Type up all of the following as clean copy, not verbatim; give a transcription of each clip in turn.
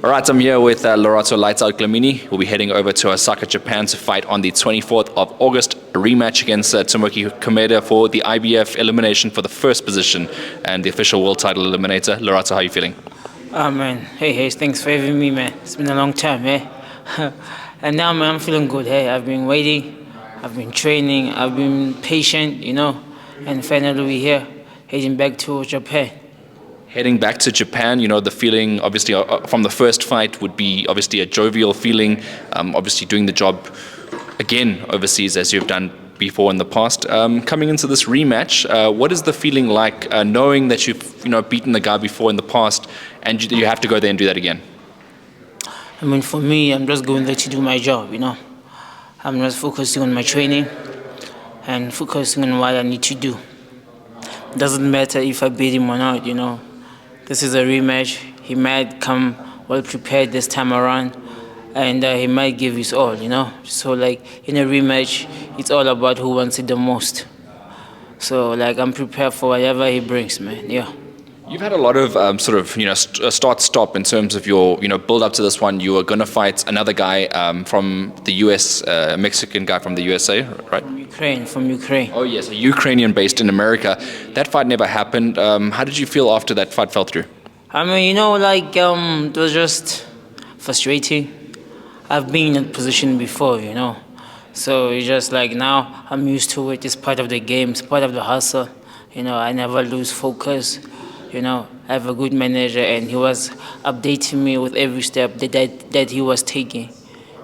All right, I'm here with Lerato Dlamini. We'll be heading over to Osaka, Japan to fight on the 24th of August, a rematch against Tomoki Kameda for the IBF elimination for the first position and the official world title eliminator. Lerato, how are you feeling? Oh man, hey, thanks for having me, man. It's been a long time, eh? And now, man, I'm feeling good. Hey, I've been waiting, I've been training, I've been patient, and finally we're here, heading back to Japan. Heading back to Japan, the feeling obviously from the first fight would be obviously a jovial feeling, obviously doing the job again overseas as you've done before in the past. Coming into this rematch, what is the feeling like knowing that you've beaten the guy before in the past and you have to go there and do that again? I mean, for me, I'm just going there to do my job, I'm just focusing on my training and focusing on what I need to do. Doesn't matter if I beat him or not, This is a rematch. He might come well prepared this time around, and he might give his all, So, in a rematch, it's all about who wants it the most. So, I'm prepared for whatever he brings, man. Yeah. You've had a lot of start-stop in terms of your build up to this one. You were going to fight another guy from the US, a Mexican guy from the USA, right? From Ukraine. Oh yes, a Ukrainian based in America. That fight never happened. How did you feel after that fight fell through? I mean, it was just frustrating. I've been in that position before, So it's just now I'm used to it. It's part of the game. It's part of the hustle. I never lose focus. I have a good manager, and he was updating me with every step that he was taking.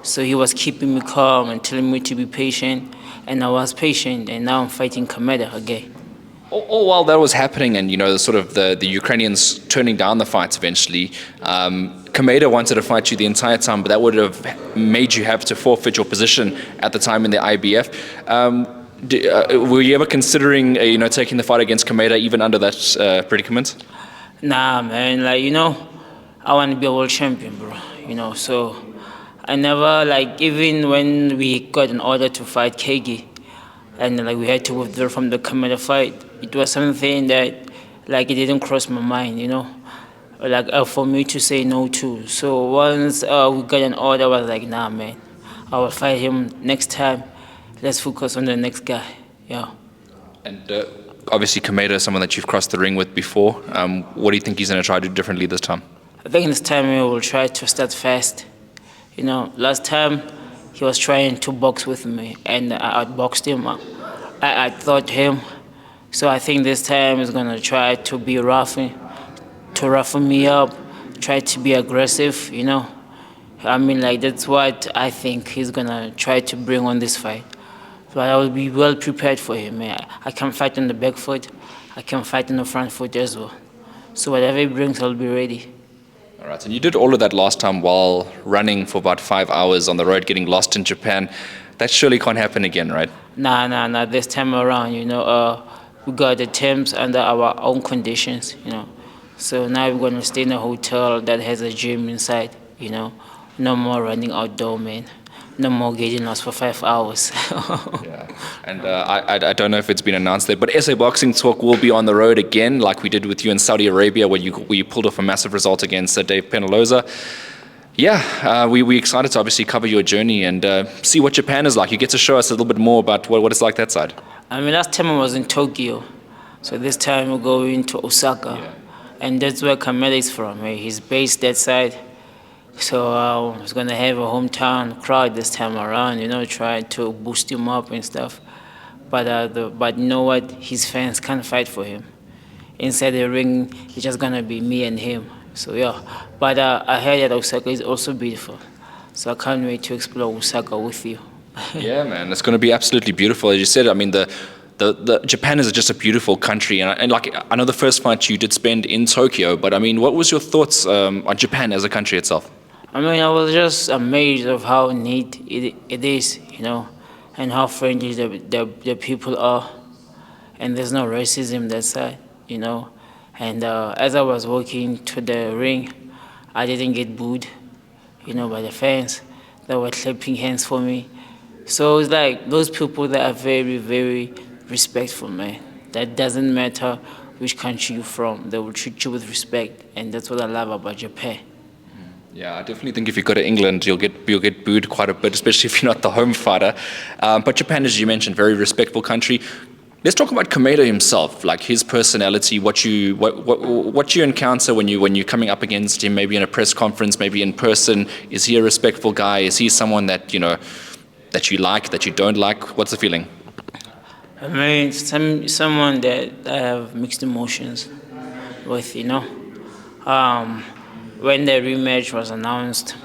So he was keeping me calm and telling me to be patient, and I was patient, and now I'm fighting Kameda again. All while that was happening, and the Ukrainians turning down the fights eventually, Kameda wanted to fight you the entire time, but that would have made you have to forfeit your position at the time in the IBF. Were you ever considering, taking the fight against Kameda even under that predicament? Nah, man. I want to be a world champion, bro. So I never even when we got an order to fight Kegi, and we had to withdraw from the Kameda fight. It was something that it didn't cross my mind, for me to say no to. So once we got an order, I was like, nah, man. I will fight him next time. Let's focus on the next guy. Yeah. And obviously, Kameda is someone that you've crossed the ring with before. What do you think he's going to try to do differently this time? I think this time he will try to start fast. Last time he was trying to box with me, and I outboxed him. I thought him. So I think this time he's going to try to be roughen me up, try to be aggressive, that's what I think he's going to try to bring on this fight. But I will be well prepared for him. I can fight on the back foot. I can fight on the front foot as well. So whatever he brings, I'll be ready. All right, and you did all of that last time while running for about 5 hours on the road, getting lost in Japan. That surely can't happen again, right? Nah. This time around, we got the temps under our own conditions, So now we're going to stay in a hotel that has a gym inside, No more running outdoor, man. No more getting lost for 5 hours. Yeah. And I don't know if it's been announced there, but SA Boxing Talk will be on the road again, like we did with you in Saudi Arabia, where you pulled off a massive result against Dave Penaloza. Yeah, we're excited to obviously cover your journey and see what Japan is like. You get to show us a little bit more about what it's like that side. I mean, last time I was in Tokyo, so this time we're going to Osaka. Yeah. And that's where Kameda is from. He's based that side. So I was going to have a hometown crowd this time around, try to boost him up and stuff. But you know what? His fans can't fight for him. Inside the ring, it's just going to be me and him. So yeah. But I heard that Osaka is also beautiful. So I can't wait to explore Osaka with you. Yeah, man. It's going to be absolutely beautiful. As you said, I mean, the Japan is just a beautiful country. And I know the first fight you did spend in Tokyo, but I mean, what was your thoughts on Japan as a country itself? I mean, I was just amazed of how neat it is, and how friendly the people are, and there's no racism that side, And as I was walking to the ring, I didn't get booed, by the fans that were clapping hands for me. So it's those people that are very, very respectful, man. That doesn't matter which country you're from. They will treat you with respect, and that's what I love about Japan. Yeah, I definitely think if you go to England, you'll get booed quite a bit, especially if you're not the home fighter. But Japan, as you mentioned, very respectful country. Let's talk about Kameda himself, like his personality, what you encounter when you're coming up against him, maybe in a press conference, maybe in person. Is he a respectful guy? Is he someone that that you like, that you don't like? What's the feeling? I mean, someone that I have mixed emotions with, Um, when the rematch was announced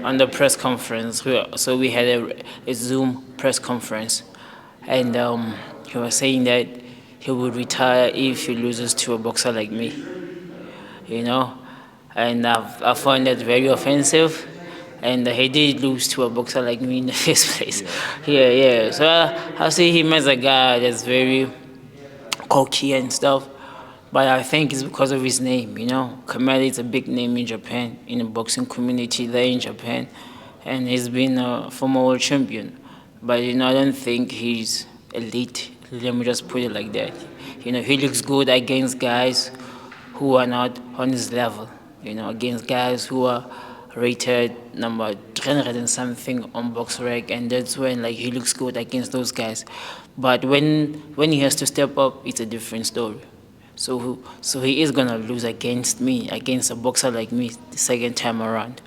on the press conference, so we had a Zoom press conference, and he was saying that he would retire if he loses to a boxer like me, you know, and I found that very offensive. And he did lose to a boxer like me in the first place. Yeah, yeah. So I see him as a guy that's very cocky and stuff. But I think it's because of his name, Kameda is a big name in Japan, in the boxing community there in Japan. And he's been a former world champion. But, I don't think he's elite. Let me just put it like that. He looks good against guys who are not on his level, against guys who are rated number 300 and something on BoxRec, and that's when he looks good against those guys. But when he has to step up, it's a different story. So he is gonna lose against me, against a boxer like me, the second time around.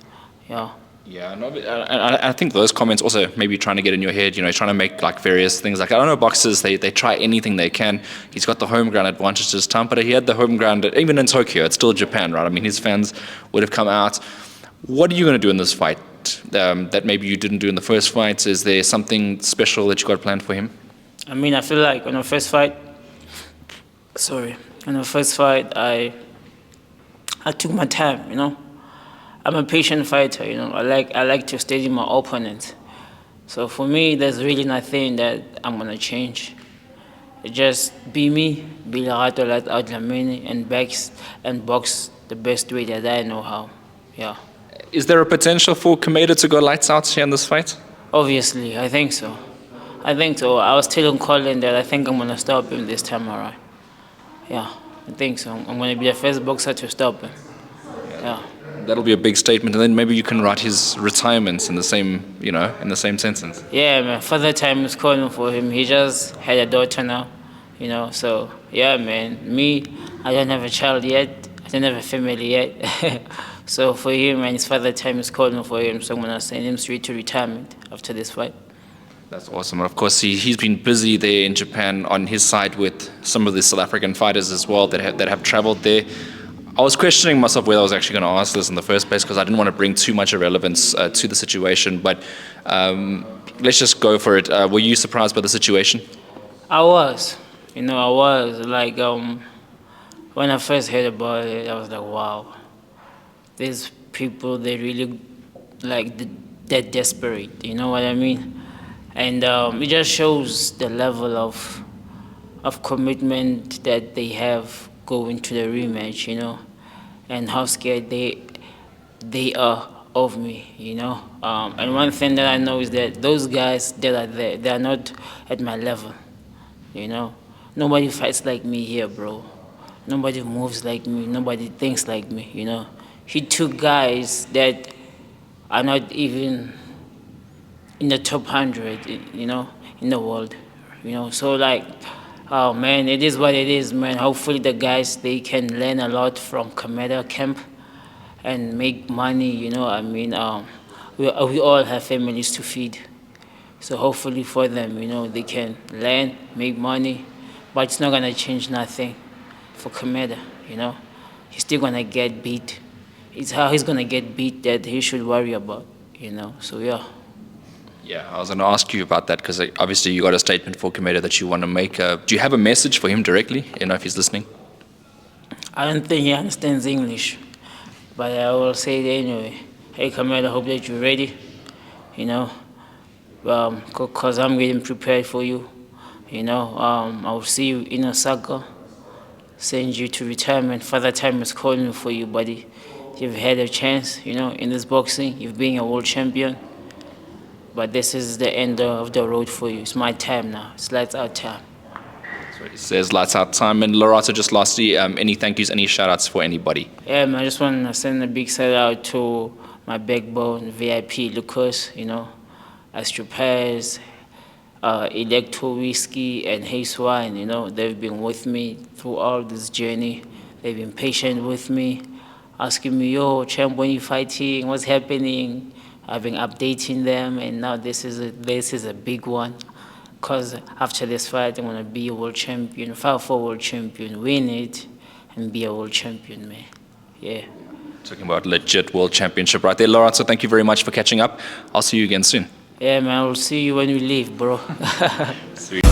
Yeah. Yeah, no, but I think those comments also maybe trying to get in your head, trying to make like various things. Like I don't know, boxers they try anything they can. He's got the home ground advantage this time, but he had the home ground even in Tokyo. It's still Japan, right? I mean, his fans would have come out. What are you going to do in this fight that maybe you didn't do in the first fight? Is there something special that you got planned for him? I mean, I feel like on the first fight, sorry, on the first fight, I took my time. I'm a patient fighter. I like to study my opponent. So for me, there's really nothing that I'm gonna change. Just be me, be Lerato Dlamini, and box the best way that I know how. Yeah. Is there a potential for Kameda to go lights out here in this fight? Obviously, I think so. I was telling Colin that I think I'm gonna stop him this time around. Yeah, I think so. I'm gonna be the first boxer to stop him. Yeah. That'll be a big statement, and then maybe you can write his retirement in the same sentence. Yeah, man. Father time is calling for him. He just had a daughter now. So yeah, man. Me, I don't have a child yet. I don't have a family yet. So for him, and his father time is calling for him. So I'm gonna send him straight to retirement after this fight. That's awesome. Of course, he's been busy there in Japan on his side with some of the South African fighters as well that have traveled there. I was questioning myself whether I was actually going to ask this in the first place because I didn't want to bring too much irrelevance to the situation. But let's just go for it. Were you surprised by the situation? I was. I was like when I first heard about it, I was like, wow, these people they really they're desperate. You know what I mean? And it just shows the level of commitment that they have going to the rematch, and how scared they are of me, And one thing that I know is that those guys that are there, they are not at my level, Nobody fights like me here, bro. Nobody moves like me. Nobody thinks like me, He took guys that are not even in the top 100, in the world, So oh man, it is what it is, man. Hopefully the guys they can learn a lot from Kameda camp and make money. I mean, we all have families to feed, so hopefully for them, they can learn, make money, but it's not gonna change nothing for Kameda. He's still gonna get beat. It's how he's gonna get beat that he should worry about. So yeah. Yeah, I was going to ask you about that because obviously you got a statement for Kameda that you want to make. Do you have a message for him directly? If he's listening. I don't think he understands English, but I will say it anyway. Hey, Kameda, hope that you're ready. Because I'm getting prepared for you. I will see you in Osaka. Send you to retirement. Father time is calling for you, buddy. You've had a chance, in this boxing. You've been a world champion. But this is the end of the road for you. It's my time now. It's lights out time. He says lights out time. And Lerato, just lastly, any thank yous, any shout outs for anybody? Yeah, man, I just want to send a big shout out to my backbone, VIP Lucas, Astro Pairs, Electro Whiskey, and Haze Wine. They've been with me through all this journey. They've been patient with me, asking me, yo, champ, when you fighting? What's happening? I've been updating them, and now this is a big one. Because after this fight, I'm going to be a world champion, fight for world champion, win it, and be a world champion, man. Yeah. Talking about legit world championship right there. Lerato, thank you very much for catching up. I'll see you again soon. Yeah, man, I will see you when we leave, bro. Sweet.